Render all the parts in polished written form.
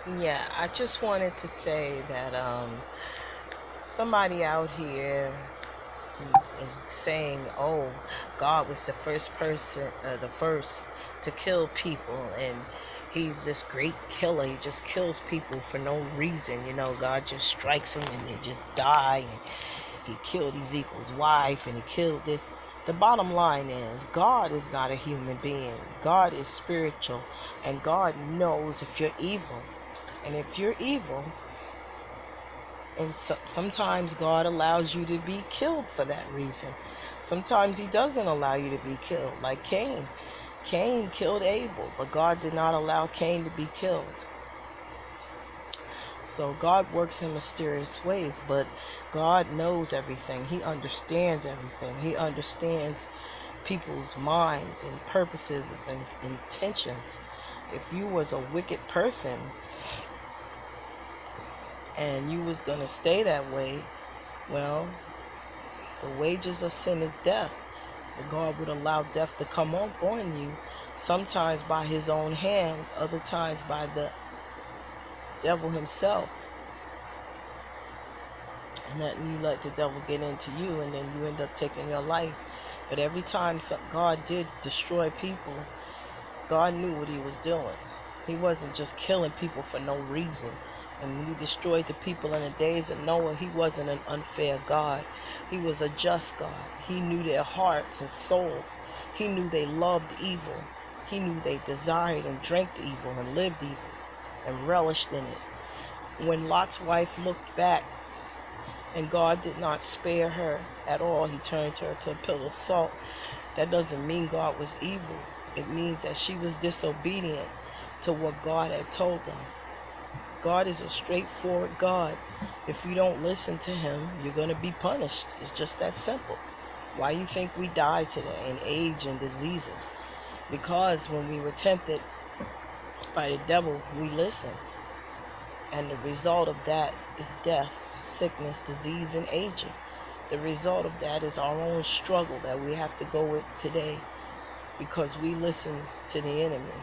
Yeah, I just wanted to say that somebody out here is saying, "Oh, God was the first to kill people, and He's this great killer. He just kills people for no reason. God just strikes them and they just die. And He killed Ezekiel's wife, and He killed this." The bottom line is, God is not a human being. God is spiritual, and God knows if you're evil. And if you're evil, and sometimes God allows you to be killed for that reason. Sometimes He doesn't allow you to be killed, like Cain. Cain killed Abel, but God did not allow Cain to be killed. So God works in mysterious ways, but God knows everything. He understands everything. He understands people's minds and purposes and intentions. If you was a wicked person and you was going to stay that way, well, the wages of sin is death. But God would allow death to come on you, sometimes by His own hands, other times by the devil himself. And that you let the devil get into you, and then you end up taking your life. But every time God did destroy people, God knew what He was doing. He wasn't just killing people for no reason. And when He destroyed the people in the days of Noah, He wasn't an unfair God. He was a just God. He knew their hearts and souls. He knew they loved evil. He knew they desired and drank evil and lived evil and relished in it. When Lot's wife looked back and God did not spare her at all, He turned her to a pillar of salt. That doesn't mean God was evil. It means that she was disobedient to what God had told them. God is a straightforward God. If you don't listen to Him, you're going to be punished. It's just that simple. Why do you think we die today in age and diseases? Because when we were tempted by the devil, we listened. And the result of that is death, sickness, disease, and aging. The result of that is our own struggle that we have to go with today because we listen to the enemy.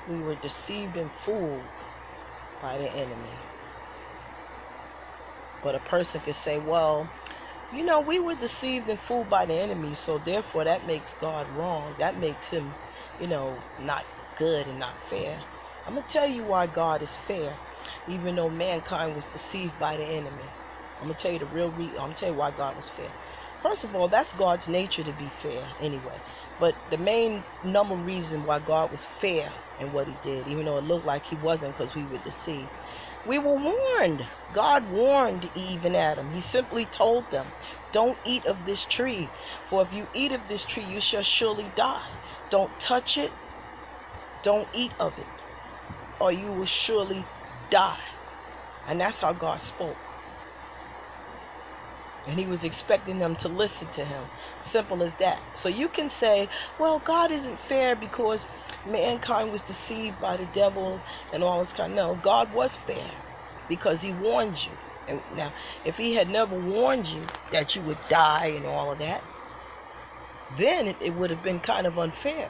We were deceived and fooled by the enemy. But a person could say, well, we were deceived and fooled by the enemy, so therefore that makes God wrong. That makes Him, not good and not fair. I'm going to tell you why God is fair, even though mankind was deceived by the enemy. I'm going to tell you the real reason. I'm going to tell you why God was fair. First of all, that's God's nature to be fair anyway. But the main number reason why God was fair in what He did, even though it looked like He wasn't because we were deceived, we were warned. God warned Eve and Adam. He simply told them, don't eat of this tree, for if you eat of this tree, you shall surely die. Don't touch it. Don't eat of it, or you will surely die. And that's how God spoke. And He was expecting them to listen to Him. Simple as that. So you can say, well, God isn't fair because mankind was deceived by the devil and all this kind. No, God was fair because He warned you. And now, if He had never warned you that you would die and all of that, then it would have been kind of unfair.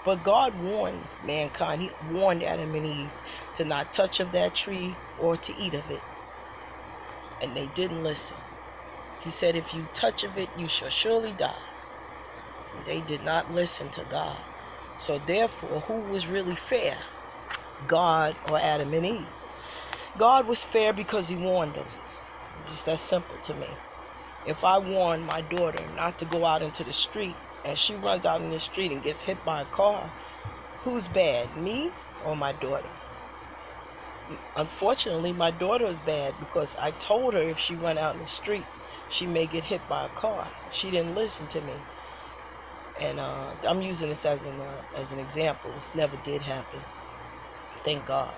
But God warned mankind. He warned Adam and Eve to not touch of that tree or to eat of it. And they didn't listen. He said, if you touch of it, you shall surely die. They did not listen to God. So therefore, who was really fair? God or Adam and Eve? God was fair because He warned them. Just that simple to me. If I warn my daughter not to go out into the street, and she runs out in the street and gets hit by a car, who's bad, me or my daughter? Unfortunately, my daughter is bad because I told her if she run out in the street, she may get hit by a car. She didn't listen to me. And I'm using this as an example. This never did happen. Thank God.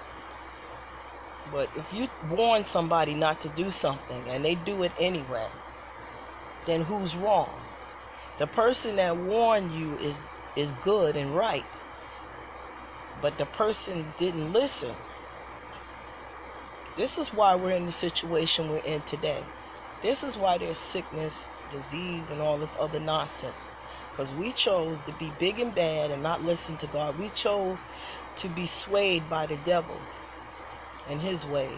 But if you warn somebody not to do something and they do it anyway, then who's wrong? The person that warned you is good and right. But the person didn't listen. This is why we're in the situation we're in today. This is why there's sickness, disease, and all this other nonsense. Because we chose to be big and bad and not listen to God. We chose to be swayed by the devil and his ways.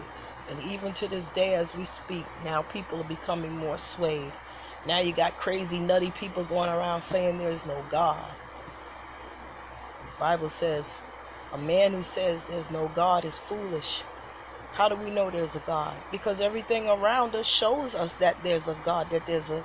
And even to this day as we speak, now people are becoming more swayed. Now you got crazy, nutty people going around saying there's no God. The Bible says, a man who says there's no God is foolish. How do we know there's a God? Because everything around us shows us that there's a God, that there's a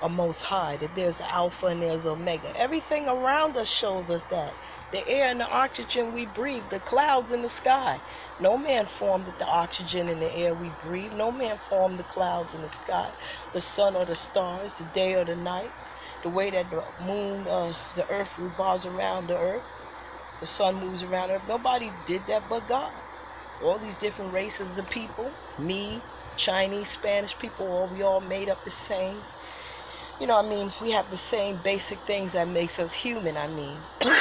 most high, that there's Alpha and there's Omega. Everything around us shows us that. The air and the oxygen we breathe, the clouds in the sky. No man formed the oxygen in the air we breathe. No man formed the clouds in the sky, the sun or the stars, the day or the night. The way that the moon, the earth revolves around the earth, the sun moves around the earth. Nobody did that but God. All these different races of people, me, Chinese, Spanish people, we all made up the same. You know, I mean, we have the same basic things that makes us human. I mean, the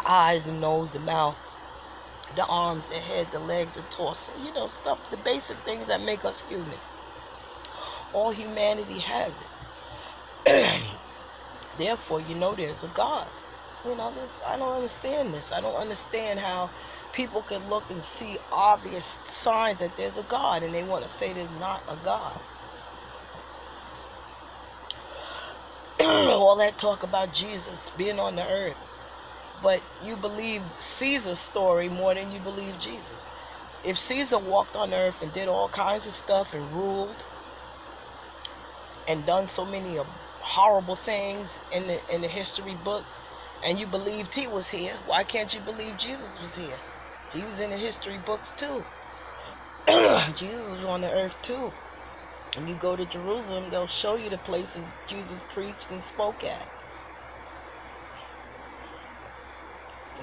eyes, the nose, the mouth, the arms, the head, the legs, the torso. You know, stuff, the basic things that make us human. All humanity has it. Therefore, you know, there's a God. You know, I don't understand this. I don't understand how people can look and see obvious signs that there's a God and they want to say there's not a God. All that talk about Jesus being on the earth, but you believe Caesar's story more than you believe Jesus. If Caesar walked on the earth and did all kinds of stuff and ruled and done so many horrible things in the history books, and you believed he was here, why can't you believe Jesus was here? He was in the history books too. Jesus was on the earth too. When you go to Jerusalem, they'll show you the places Jesus preached and spoke at.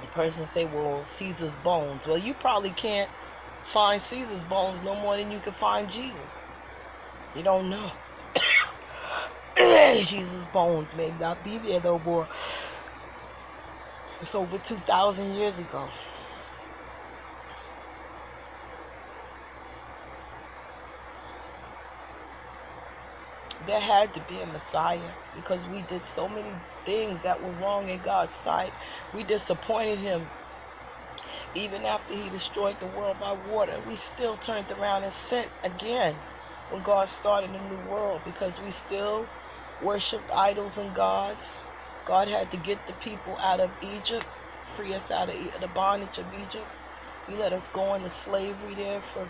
The person say, well, Caesar's bones. Well, you probably can't find Caesar's bones no more than you can find Jesus. You don't know. Jesus' bones may not be there no more. It's over 2,000 years ago. There had to be a Messiah because we did so many things that were wrong in God's sight. We disappointed him. Even after he destroyed the world by water, we still turned around and sent again when God started a new world because we still worshipped idols and gods. God had to get the people out of Egypt, free us out of the bondage of Egypt. He let us go into slavery there for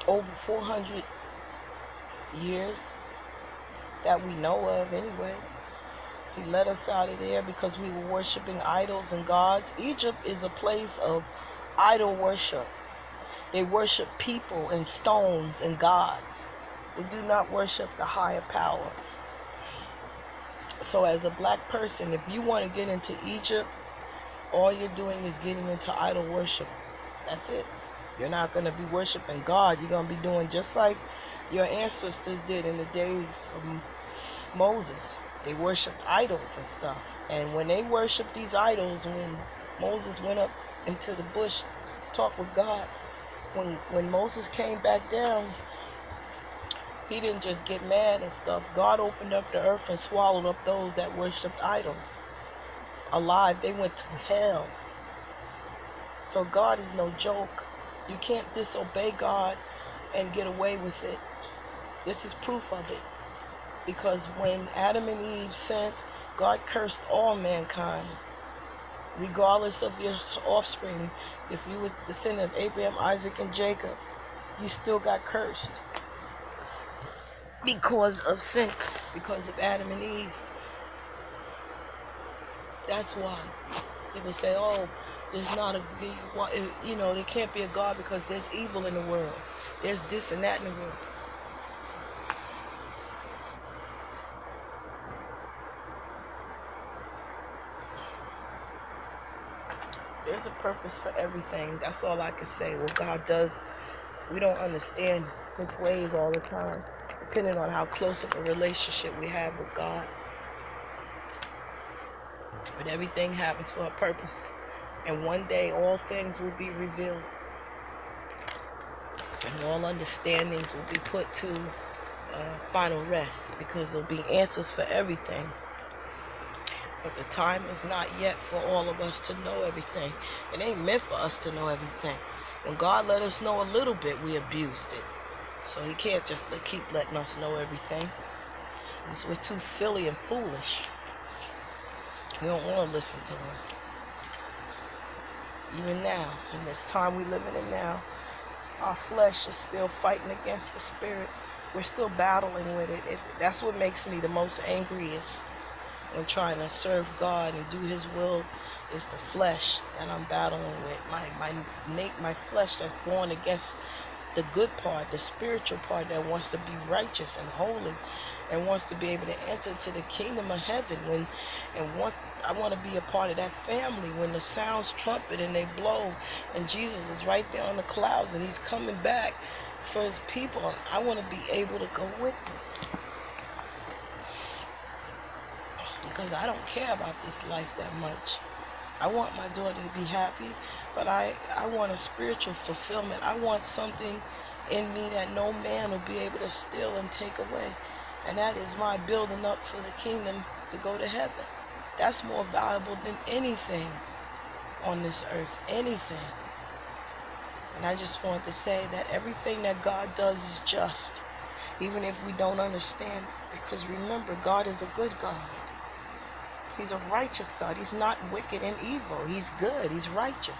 over 400 years that we know of anyway. He let us out of there because we were worshiping idols and gods. Egypt is a place of idol worship. They worship people and stones and gods. They do not worship the higher power. So as a black person, if you want to get into Egypt, all you're doing is getting into idol worship. That's it. You're not going to be worshiping God. You're going to be doing just like your ancestors did in the days of Moses. They worshipped idols and stuff. And when they worshipped these idols, when Moses went up into the bush to talk with God, when Moses came back down, he didn't just get mad and stuff. God opened up the earth and swallowed up those that worshipped idols. Alive, they went to hell. So God is no joke. You can't disobey God and get away with it. This is proof of it. Because when Adam and Eve sinned, God cursed all mankind. Regardless of your offspring, if you was the descendant of Abraham, Isaac, and Jacob, you still got cursed. Because of sin. Because of Adam and Eve. That's why. People say, oh, there's not a, you know, there can't be a God because there's evil in the world. There's this and that in the world. There's a purpose for everything. That's all I can say. What God does, we don't understand his ways all the time, depending on how close of a relationship we have with God. But everything happens for a purpose. And one day all things will be revealed. And all understandings will be put to final rest, because there'll be answers for everything. But the time is not yet for all of us to know everything. It ain't meant for us to know everything. When God let us know a little bit, we abused it. So he can't just keep letting us know everything. We're too silly and foolish. We don't want to listen to him. Even now, in this time we living in now, our flesh is still fighting against the spirit. We're still battling with it. That's what makes me the most angriest when trying to serve God and do his will, is the flesh that I'm battling with. My flesh that's going against the good part, the spiritual part that wants to be righteous and holy and wants to be able to enter to the kingdom of heaven. I want to be a part of that family when the sounds trumpet and they blow and Jesus is right there on the clouds and he's coming back for his people. I want to be able to go with him, because I don't care about this life that much. I want my daughter to be happy, but I want a spiritual fulfillment. I want something in me that no man will be able to steal and take away. And that is my building up for the kingdom to go to heaven. That's more valuable than anything on this earth. Anything. And I just want to say that everything that God does is just, even if we don't understand. Because remember, God is a good God. He's a righteous God. He's not wicked and evil. He's good. He's righteous.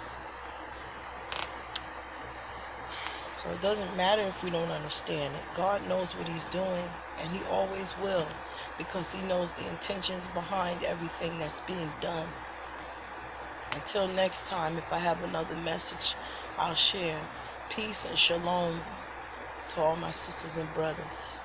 So it doesn't matter if we don't understand it. God knows what he's doing, and he always will, because he knows the intentions behind everything that's being done. Until next time, if I have another message, I'll share. Peace and shalom to all my sisters and brothers.